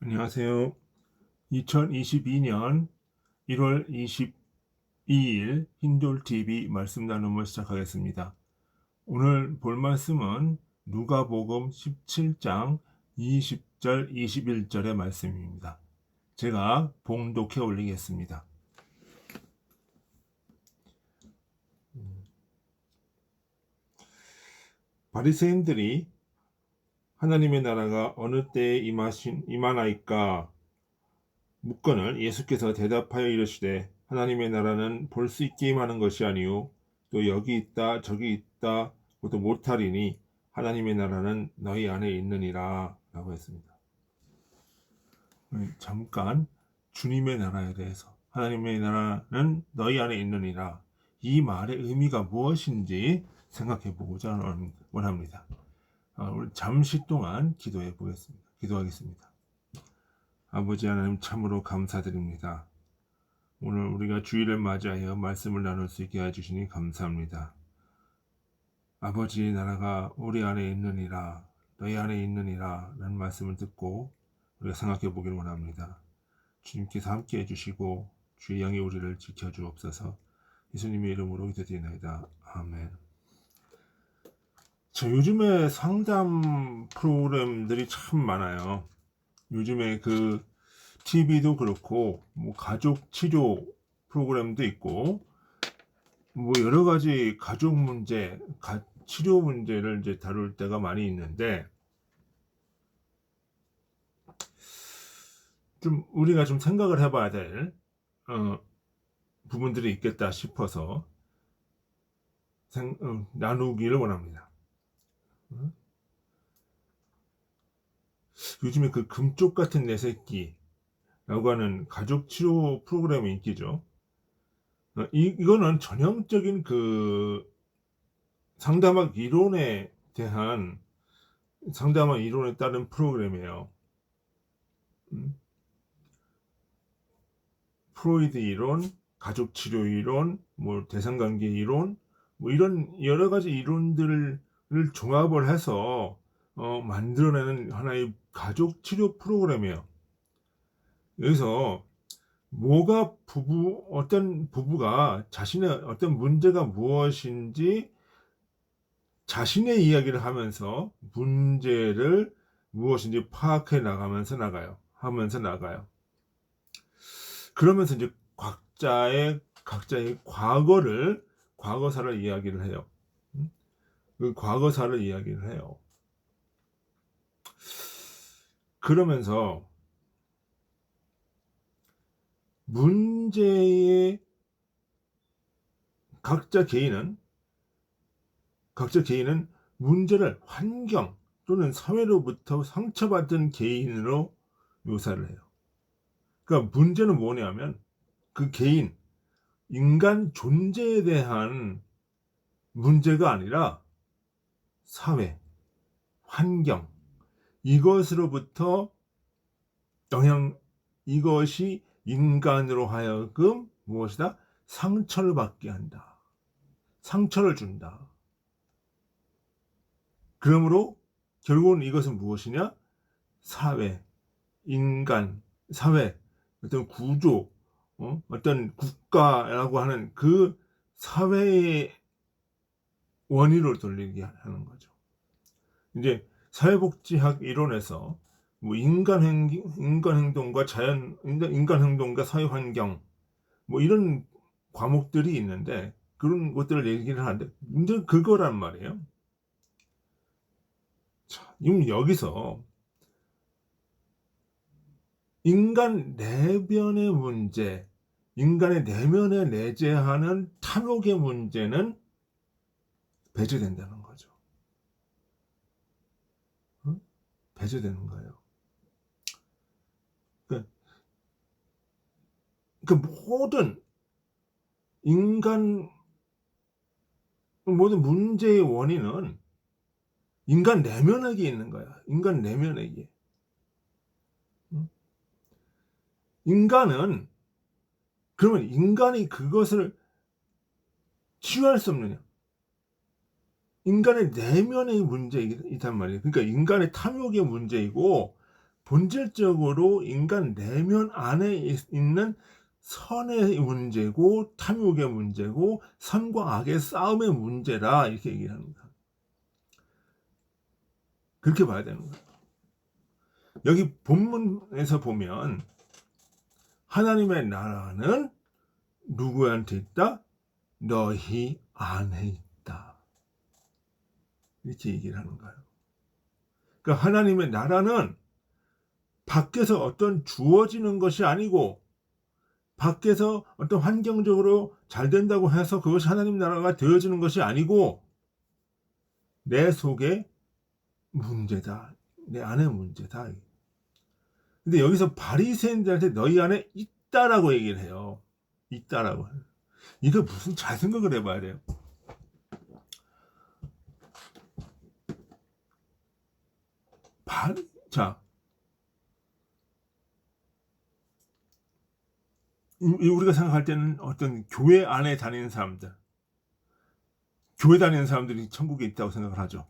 안녕하세요. 2022년 1월 22일 힌돌TV 말씀 나눔을 시작하겠습니다. 오늘 볼 말씀은 누가복음 17장 20절 21절의 말씀입니다. 제가 봉독해 올리겠습니다. 바리새인들이 하나님의 나라가 어느 때에 임하나이까 묻거늘 예수께서 대답하여 이르시되 하나님의 나라는 볼 수 있게 임하는 것이 아니요 또 여기 있다 저기 있다 또 못하리니 하나님의 나라는 너희 안에 있느니라 라고 했습니다. 잠깐 주님의 나라에 대해서 하나님의 나라는 너희 안에 있느니라 이 말의 의미가 무엇인지 생각해 보고자 원합니다. 우리 잠시 동안 기도해 보겠습니다. 기도하겠습니다. 아버지 하나님 참으로 감사드립니다. 오늘 우리가 주일을 맞이하여 말씀을 나눌 수 있게 해주시니 감사합니다. 아버지의 나라가 우리 안에 있느니라 너희 안에 있느니라 라는 말씀을 듣고 우리가 생각해 보길 원합니다. 주님께서 함께 해주시고 주의 영이 우리를 지켜주옵소서. 예수님의 이름으로 기도드리나이다. 아멘. 요즘에 상담 프로그램들이 참 많아요. 요즘에 그 TV도 그렇고 뭐 가족 치료 프로그램도 있고 뭐 여러 가지 가족 문제, 치료 문제를 이제 다룰 때가 많이 있는데 좀 우리가 좀 생각을 해봐야 될 부분들이 있겠다 싶어서 나누기를 원합니다. 요즘에 그 금쪽 같은 내 새끼라고 하는 가족 치료 프로그램이 인기죠. 이거는 전형적인 그 상담학 이론에 대한 상담학 이론에 따른 프로그램이에요. 프로이드 이론, 가족 치료 이론, 뭐 대상관계 이론, 뭐 이런 여러 가지 이론들을 종합을 해서 만들어내는 하나의 가족 치료 프로그램이에요. 여기서 어떤 부부가 자신의 어떤 문제가 무엇인지 자신의 이야기를 하면서 문제를 무엇인지 파악해 나가요. 그러면서 이제 각자의 과거사를 이야기를 해요. 그 과거사를 이야기를 해요. 그러면서 문제의 각자 개인은 문제를 환경 또는 사회로부터 상처받은 개인으로 묘사를 해요. 그러니까 문제는 뭐냐면 그 개인, 인간 존재에 대한 문제가 아니라 사회, 환경, 이것으로부터 이것이 인간으로 하여금 무엇이다? 상처를 받게 한다. 상처를 준다. 그러므로 결국은 이것은 무엇이냐? 사회, 어떤 구조, 어떤 국가라고 하는 그 사회의 원인으로 돌리게 하는 거죠. 이제 사회복지학 이론에서 뭐 인간 행동과 인간 행동과 사회 환경 뭐 이런 과목들이 있는데 그런 것들을 얘기를 하는데 문제는 그거란 말이에요. 자, 여기서 인간 내면의 문제, 인간의 내면에 내재하는 탐욕의 문제는 배제된다는 거죠. 배제되는 거예요. 그 모든 문제의 원인은 인간 내면에게 있는 거야. 인간 내면에게. 그러면 인간이 그것을 치유할 수 없느냐? 인간의 내면의 문제이단 말이에요. 그러니까 인간의 탐욕의 문제이고 본질적으로 인간 내면 안에 있는 선의 문제고 탐욕의 문제고 선과 악의 싸움의 문제라 이렇게 얘기를 하는 거야. 그렇게 봐야 되는 거야. 여기 본문에서 보면 하나님의 나라는 누구한테 있다? 너희 안에 있다. 이렇게 얘기를 하는 거예요. 그러니까 하나님의 나라는 밖에서 어떤 주어지는 것이 아니고 밖에서 어떤 환경적으로 잘 된다고 해서 그것이 하나님 나라가 되어지는 것이 아니고 내 속에 문제다. 내 안에 문제다. 근데 여기서 바리새인들한테 너희 안에 있다라고 얘기를 해요. 있다라고. 이거 무슨 잘 생각을 해봐야 돼요. 자, 우리가 생각할 때는 어떤 교회 안에 다니는 사람들, 교회 다니는 사람들이 천국에 있다고 생각을 하죠.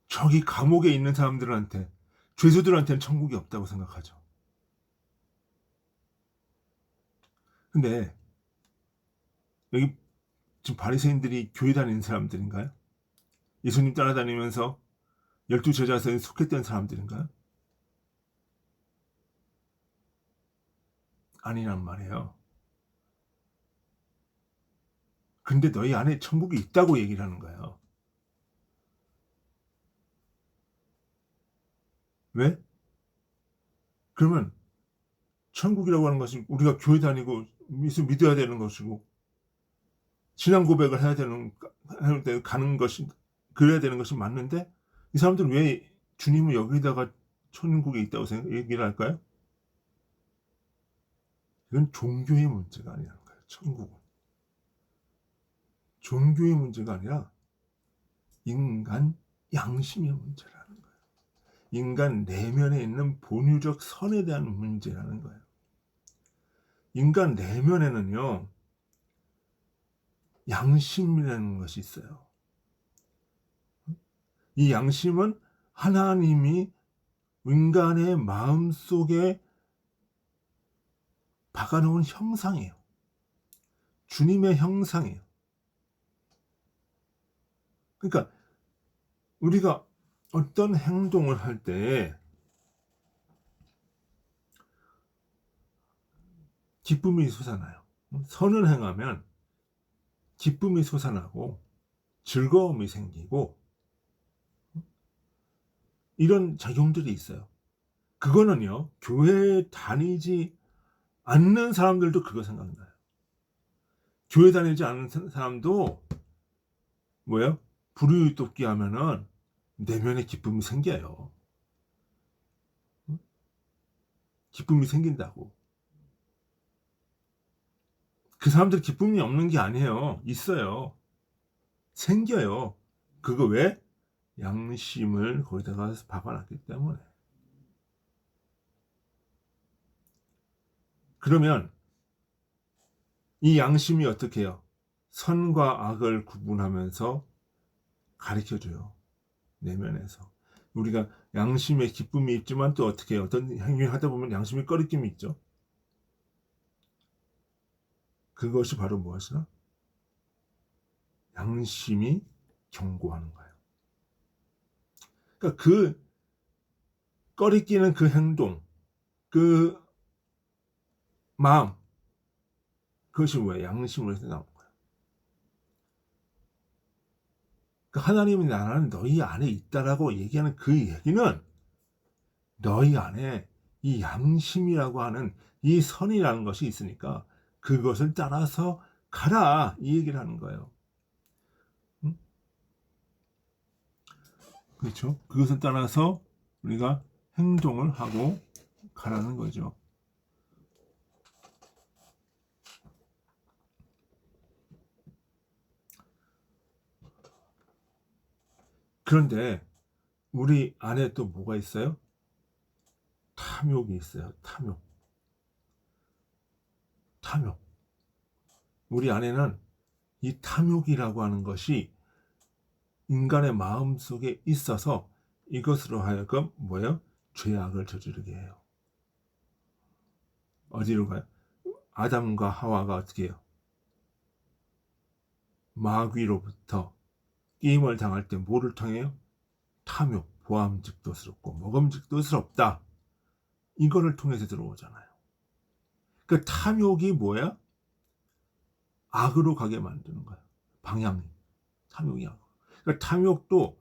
저기 감옥에 있는 사람들한테, 죄수들한테는 천국이 없다고 생각하죠. 근데 여기 지금 바리새인들이 교회 다니는 사람들인가요? 예수님 따라다니면서 12제자에 속했던 사람들인가요? 아니란 말이에요. 근데 너희 안에 천국이 있다고 얘기를 하는 거예요. 왜? 그러면 천국이라고 하는 것이 우리가 교회 다니고 믿어야 되는 것이고 신앙 고백을 해야 되는 가는 것이 그래야 되는 것이 맞는데 이 사람들은 왜 주님은 여기다가 천국에 있다고 얘기를 할까요? 이건 종교의 문제가 아니라는 거예요. 천국은 종교의 문제가 아니라 인간 양심의 문제라는 거예요. 인간 내면에 있는 본유적 선에 대한 문제라는 거예요. 인간 내면에는요 양심이라는 것이 있어요. 이 양심은 하나님이 인간의 마음속에 박아놓은 형상이에요. 주님의 형상이에요. 그러니까 우리가 어떤 행동을 할 때 기쁨이 솟아나요. 선을 행하면 기쁨이 솟아나고 즐거움이 생기고 이런 작용들이 있어요. 그거는요 교회 다니지 않는 사람들도 그거 생각나요. 교회 다니지 않는 사람도 뭐예요? 불의웃돕기 하면은 내면에 기쁨이 생겨요. 기쁨이 생긴다고. 그 사람들 기쁨이 없는 게 아니에요. 있어요. 생겨요. 그거 왜? 양심을 거기다가 박아놨기 때문에. 그러면 이 양심이 어떻게 해요? 선과 악을 구분하면서 가르쳐줘요. 내면에서. 우리가 양심에 기쁨이 있지만 또 어떻게 해요? 어떤 행위를 하다 보면 양심이 꺼리낌이 있죠. 그것이 바로 무엇이나? 양심이 경고하는 거예요. 그러니까 그 꺼리끼는 그 행동, 그 마음, 그것이 뭐예요? 양심으로 나온 거예요. 그러니까 하나님의 나라는 너희 안에 있다라고 얘기하는 그 얘기는 너희 안에 이 양심이라고 하는 이 선이라는 것이 있으니까 그것을 따라서 가라 이 얘기를 하는 거예요. 응? 그렇죠? 그것을 따라서 우리가 행동을 하고 가라는 거죠. 그런데 우리 안에 또 뭐가 있어요? 탐욕이 있어요. 탐욕. 우리 안에는 이 탐욕이라고 하는 것이 인간의 마음 속에 있어서 이것으로 하여금 뭐예요? 죄악을 저지르게 해요. 어디로 가요? 아담과 하와가 어떻게 해요? 마귀로부터 게임을 당할 때 뭐를 통해요? 탐욕, 보암직도스럽고 먹음직도스럽다. 이거를 통해서 들어오잖아요. 그 탐욕이 뭐야? 악으로 가게 만드는 거야. 방향이. 탐욕이 악. 그러니까 탐욕도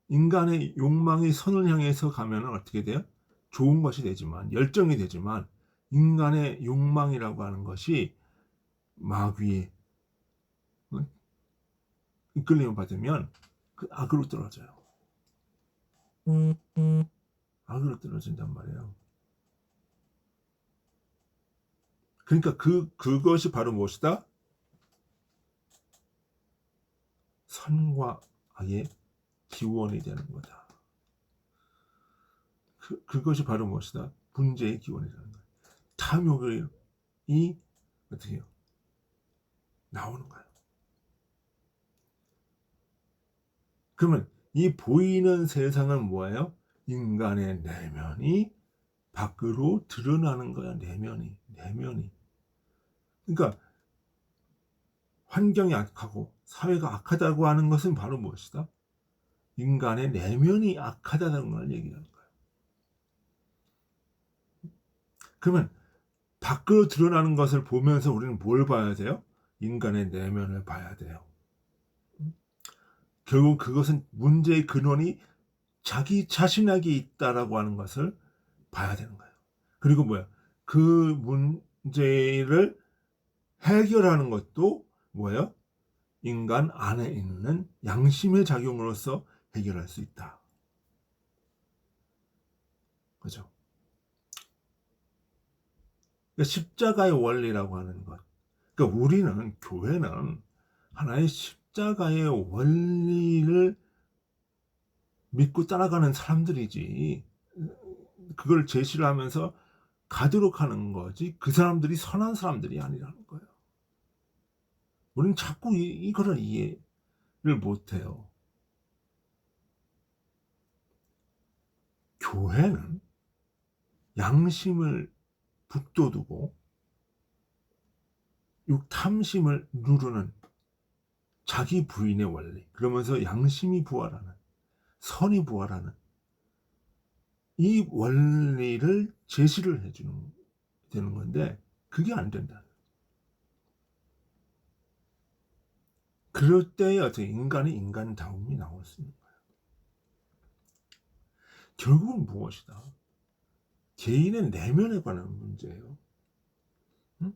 인간의 욕망이 선을 향해서 가면 어떻게 돼요? 좋은 것이 되지만, 열정이 되지만, 인간의 욕망이라고 하는 것이 마귀의 이끌림을 받으면 그 악으로 떨어져요. 악으로 떨어진단 말이에요. 그러니까 그것이 바로 무엇이다? 선과 악의 기원이 되는 거다. 그것이 바로 무엇이다? 문제의 기원이라는 거예요. 탐욕이 어떻게 해요? 나오는 거예요. 그러면 이 보이는 세상은 뭐예요? 인간의 내면이 밖으로 드러나는 거야. 내면이. 그러니까 환경이 악하고 사회가 악하다고 하는 것은 바로 무엇이다? 인간의 내면이 악하다는 걸 얘기하는 거예요. 그러면 밖으로 드러나는 것을 보면서 우리는 뭘 봐야 돼요? 인간의 내면을 봐야 돼요. 결국 그것은 문제의 근원이 자기 자신에게 있다라고 하는 것을 봐야 되는 거예요. 그리고 뭐야? 그 문제를 해결하는 것도 뭐예요? 인간 안에 있는 양심의 작용으로서 해결할 수 있다. 그죠? 그러니까 십자가의 원리라고 하는 것. 그러니까 우리는, 교회는 하나의 십자가의 원리를 믿고 따라가는 사람들이지, 그걸 제시를 하면서 가도록 하는 거지, 그 사람들이 선한 사람들이 아니라는 거예요. 우리는 자꾸 이거를 이해를 못해요. 교회는 양심을 북돋우고 육탐심을 누르는 자기 부인의 원리, 그러면서 양심이 부활하는, 선이 부활하는 이 원리를 제시를 해주는 되는 건데, 그게 안 된다. 그럴 때에 어떻게 인간의 인간다움이 나올 수 있는 거예요. 결국은 무엇이다? 개인의 내면에 관한 문제예요. 응?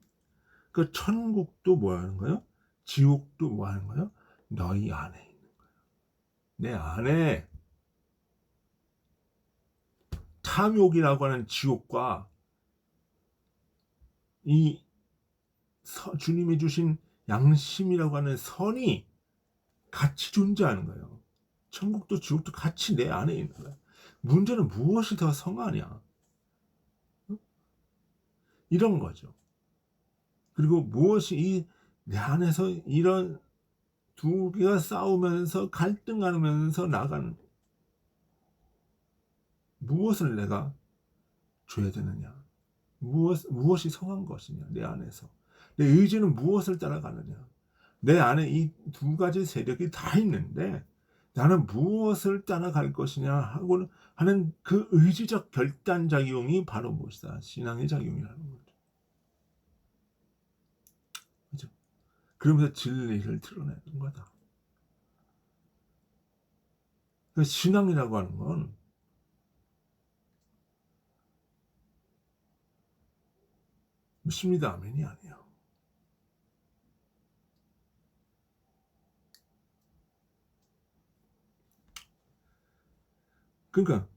그 천국도 뭐 하는 거예요? 지옥도 뭐 하는 거예요? 너희 안에 있는 거예요. 내 안에 탐욕이라고 하는 지옥과 이 주님이 주신 양심이라고 하는 선이 같이 존재하는 거예요. 천국도 지옥도 같이 내 안에 있는 거예요. 문제는 무엇이 더 성하냐? 이런 거죠. 그리고 무엇이 내 안에서 이런 두 개가 싸우면서 갈등하면서 나가는, 무엇을 내가 줘야 되느냐? 무엇이 성한 것이냐? 내 안에서. 내 의지는 무엇을 따라가느냐? 내 안에 이 두 가지 세력이 다 있는데 나는 무엇을 따라갈 것이냐 하고 하는 그 의지적 결단작용이 바로 무엇이다? 신앙의 작용이라는 거죠. 그죠? 그러면서 진리를 드러내는 거다. 그 신앙이라고 하는 건 십니다 아멘이 아니에요. 그러니까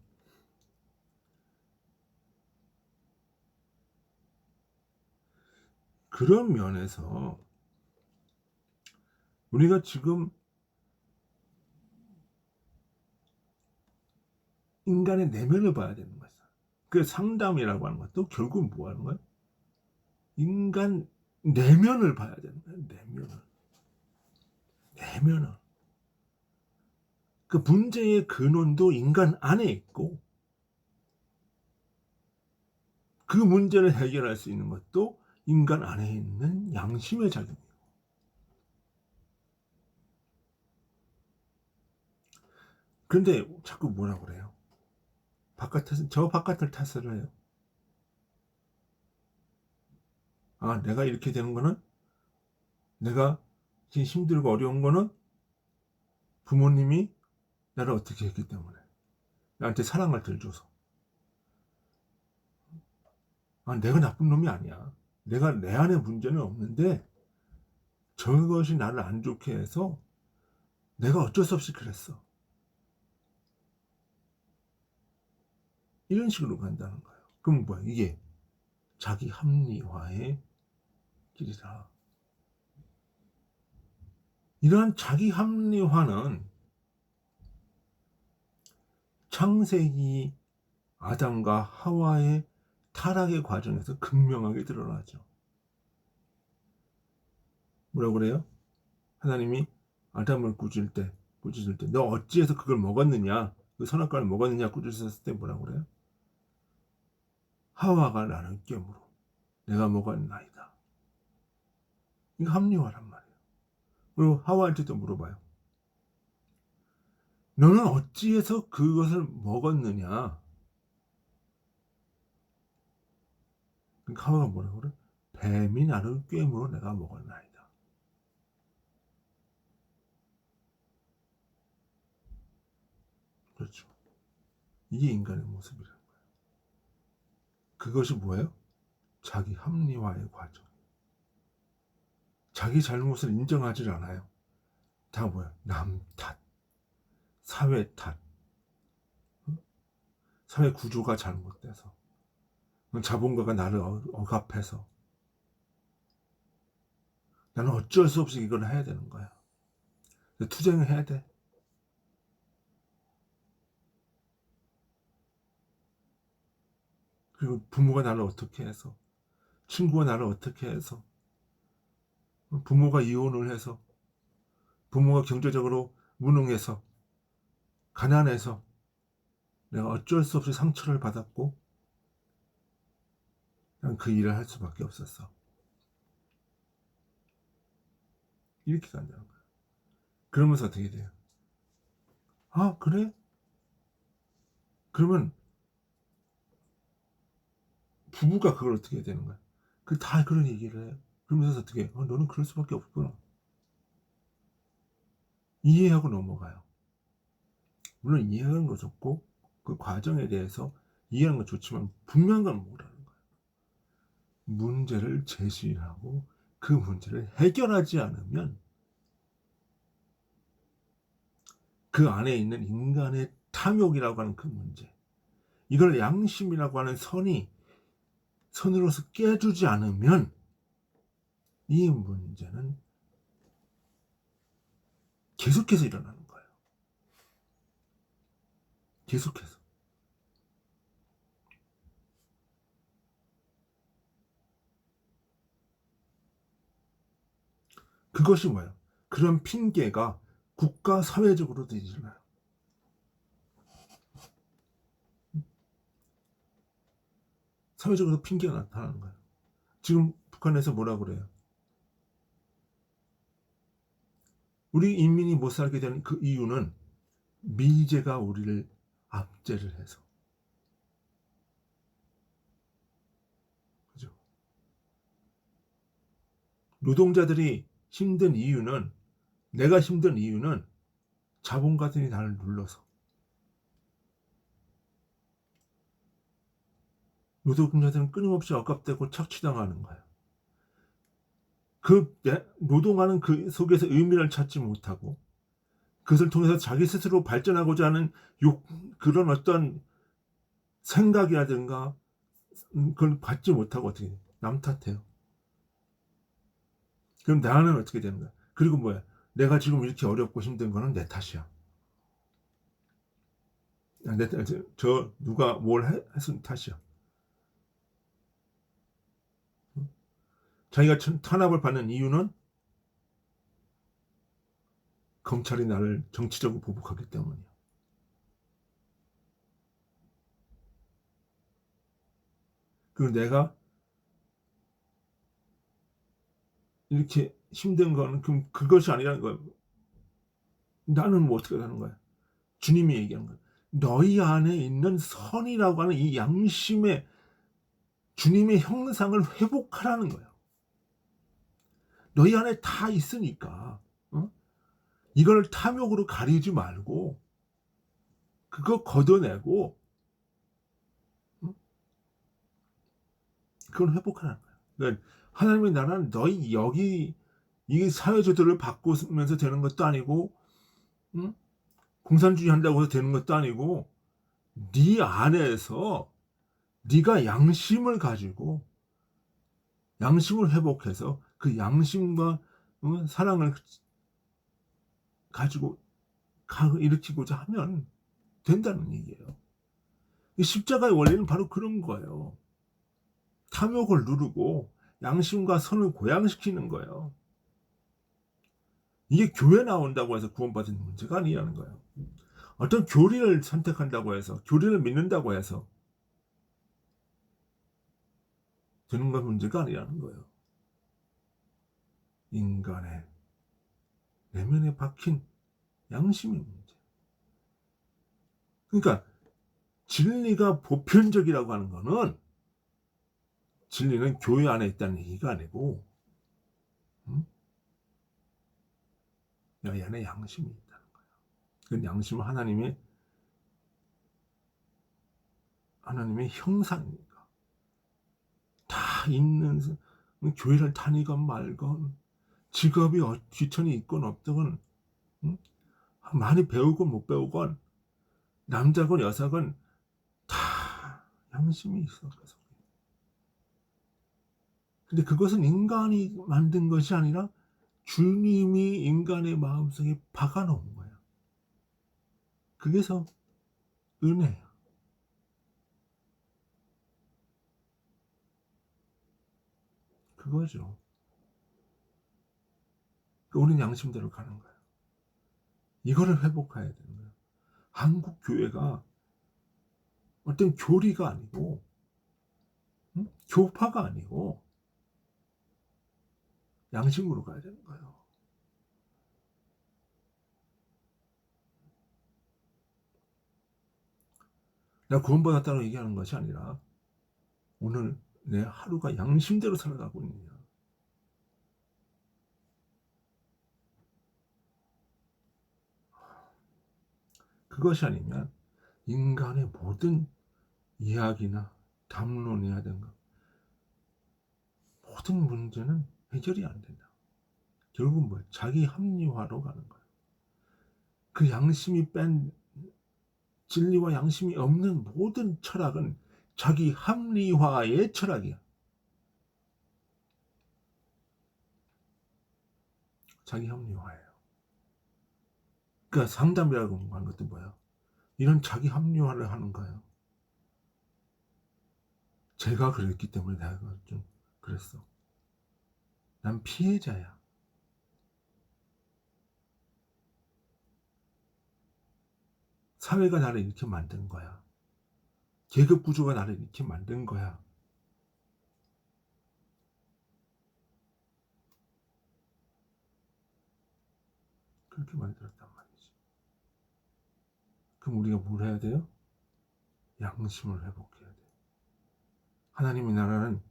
그런 면에서 우리가 지금 인간의 내면을 봐야 되는 거죠. 그 상담이라고 하는 것도 결국 뭐 하는 거예요? 인간 내면을 봐야 되는 거예요. 내면을. 그 문제의 근원도 인간 안에 있고 그 문제를 해결할 수 있는 것도 인간 안에 있는 양심의 작용이에요. 그런데 자꾸 뭐라고 그래요? 저 바깥을 탓을 해요. 아, 내가 이렇게 되는 거는, 내가 힘들고 어려운 거는 부모님이 나를 어떻게 했기 때문에, 나한테 사랑을 덜 줘서. 아, 내가 나쁜 놈이 아니야. 내 안에 문제는 없는데 저것이 나를 안 좋게 해서 내가 어쩔 수 없이 그랬어. 이런 식으로 간다는 거예요. 그럼 뭐야? 이게 자기 합리화의 길이라. 이러한 자기 합리화는 창세기 아담과 하와의 타락의 과정에서 극명하게 드러나죠. 뭐라고 그래요? 하나님이 아담을 꾸짖을 때, 너 어찌해서 그걸 먹었느냐? 그 선악과를 먹었느냐? 꾸짖었을 때 뭐라고 그래요? 하와가 나를 깨물어 내가 먹었나이다. 이거 합리화란 말이에요. 그리고 하와한테도 물어봐요. 너는 어찌해서 그것을 먹었느냐? 그러니까 하와가 뭐라고 그래? 뱀이 나를 꿰물어 내가 먹었나이다. 그렇죠. 이게 인간의 모습이라는 거예요. 그것이 뭐예요? 자기 합리화의 과정. 자기 잘못을 인정하지 않아요. 다 뭐야? 남 탓, 사회 탓, 사회 구조가 잘못돼서, 자본가가 나를 억압해서, 나는 어쩔 수 없이 이걸 해야 되는 거야. 투쟁을 해야 돼. 그리고 부모가 나를 어떻게 해서, 친구가 나를 어떻게 해서, 부모가 이혼을 해서, 부모가 경제적으로 무능해서, 가난해서, 내가 어쩔 수 없이 상처를 받았고, 난 그 일을 할 수밖에 없었어. 이렇게 간다는 거야. 그러면서 어떻게 돼요? 아, 그래? 그러면 부부가 그걸 어떻게 해야 되는 거야? 다 그런 얘기를 해요. 그러면서 어떻게 해? 너는 그럴 수밖에 없구나. 이해하고 넘어가요. 물론 이해하는 거 좋고 그 과정에 대해서 이해하는 건 좋지만 분명한 건 뭐라는 거예요. 문제를 제시하고 그 문제를 해결하지 않으면 그 안에 있는 인간의 탐욕이라고 하는 그 문제, 이걸 양심이라고 하는 선으로서 깨주지 않으면 이 문제는 계속해서 일어나는 거예요. 계속해서. 그것이 뭐예요? 그런 핑계가 국가 사회적으로도 일어나요. 사회적으로 핑계가 나타나는 거예요. 지금 북한에서 뭐라고 그래요? 우리 인민이 못 살게 되는 그 이유는 미제가 우리를 압제를 해서. 그죠? 노동자들이 힘든 이유는, 내가 힘든 이유는 자본가들이 나를 눌러서. 노동자들은 끊임없이 억압되고 착취당하는 거예요. 노동하는 그 속에서 의미를 찾지 못하고 그것을 통해서 자기 스스로 발전하고자 하는 그런 어떤 생각이라든가 그걸 갖지 못하고 어떻게 돼요? 남 탓해요. 그럼 나는 어떻게 되는 거야? 그리고 뭐야? 내가 지금 이렇게 어렵고 힘든 거는 내 탓이야. 저 누가 뭘 했은 탓이야. 자기가 탄압을 받는 이유는 검찰이 나를 정치적으로 보복하기 때문이야. 그리고 내가 이렇게 힘든 거는 그럼 그것이 아니라는 거예요. 나는 뭐 어떻게 하는 거야? 주님이 얘기하는 거야. 너희 안에 있는 선이라고 하는 이 양심의 주님의 형상을 회복하라는 거예요. 너희 안에 다 있으니까 이걸 탐욕으로 가리지 말고 그거 걷어내고 그걸 회복하라는 거예요. 그러니까 하나님의 나라는 너희 여기 이 사회제도를 바꾸면서 되는 것도 아니고 공산주의 한다고 해서 되는 것도 아니고 네 안에서 네가 양심을 가지고 양심을 회복해서 그 양심과 사랑을 가지고 일으키고자 하면 된다는 얘기예요. 십자가의 원리는 바로 그런 거예요. 탐욕을 누르고 양심과 선을 고양시키는 거예요. 이게 교회 나온다고 해서 구원받은 문제가 아니라는 거예요. 어떤 교리를 선택한다고 해서 교리를 믿는다고 해서 되는 건 문제가 아니라는 거예요. 인간의 내면에 박힌 양심의 문제. 그러니까 진리가 보편적이라고 하는 거는 진리는 교회 안에 있다는 얘기가 아니고 너희 안에 양심이 있다는 거예요. 그 양심은 하나님의 형상이니까 다 있는 교회를 다니건 말건 직업이 귀천이 있건 없건 많이 배우건 못 배우건 남자건 여자건 다 양심이 있어. 근데 그것은 인간이 만든 것이 아니라 주님이 인간의 마음속에 박아놓은 거예요. 그게서 은혜예요. 그거죠. 우리는 양심대로 가는 거예요. 이거를 회복해야 되는 거예요. 한국 교회가 어떤 교리가 아니고 교파가 아니고 양심으로 가야 되는 거예요. 내가 구원받았다고 얘기하는 것이 아니라 오늘 내 하루가 양심대로 살아가고 있느냐. 그것이 아니면 인간의 모든 이야기나 담론이야 된가 모든 문제는 해결이 안 된다. 결국은 뭐야? 자기 합리화로 가는 거야. 그 양심이 뺀 진리와 양심이 없는 모든 철학은 자기 합리화의 철학이야. 자기 합리화예요. 그러니까 상담이라고 하는 것도 뭐야? 이런 자기 합리화를 하는 거예요. 제가 그랬기 때문에 내가 좀 그랬어. 난 피해자야. 사회가 나를 이렇게 만든 거야. 계급 구조가 나를 이렇게 만든 거야. 그렇게 만들었단 말이지. 그럼 우리가 뭘 해야 돼요? 양심을 회복해야 돼. 하나님의 나라는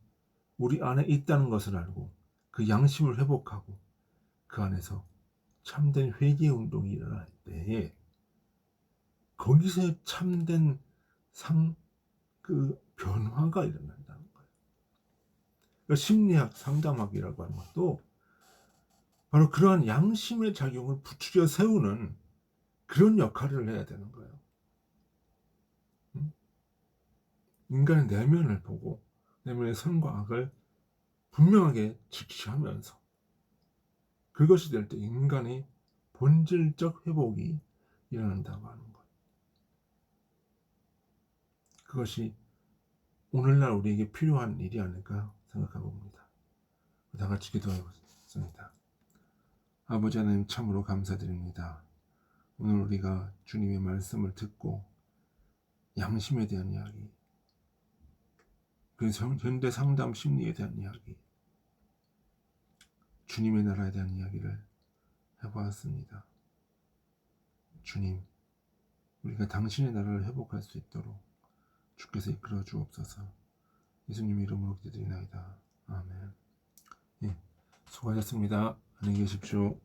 우리 안에 있다는 것을 알고 그 양심을 회복하고 그 안에서 참된 회개 운동이 일어날 때에 거기서 참된 그 변화가 일어난다는 거예요. 그러니까 심리학 상담학이라고 하는 것도 바로 그러한 양심의 작용을 부추겨 세우는 그런 역할을 해야 되는 거예요. 인간의 내면을 보고 내면의 선과 악을 분명하게 직시하면서 그것이 될 때 인간의 본질적 회복이 일어난다고 하는 것. 그것이 오늘날 우리에게 필요한 일이 아닐까 생각하고 봅니다. 다 같이 기도해 보겠습니다. 아버지 하나님 참으로 감사드립니다. 오늘 우리가 주님의 말씀을 듣고 양심에 대한 이야기, 그래서 현대 상담 심리에 대한 이야기, 주님의 나라에 대한 이야기를 해보았습니다. 주님, 우리가 당신의 나라를 회복할 수 있도록 주께서 이끌어 주옵소서. 예수님 이름으로 기도드리나이다. 아멘. 예, 수고하셨습니다. 안녕히 계십시오.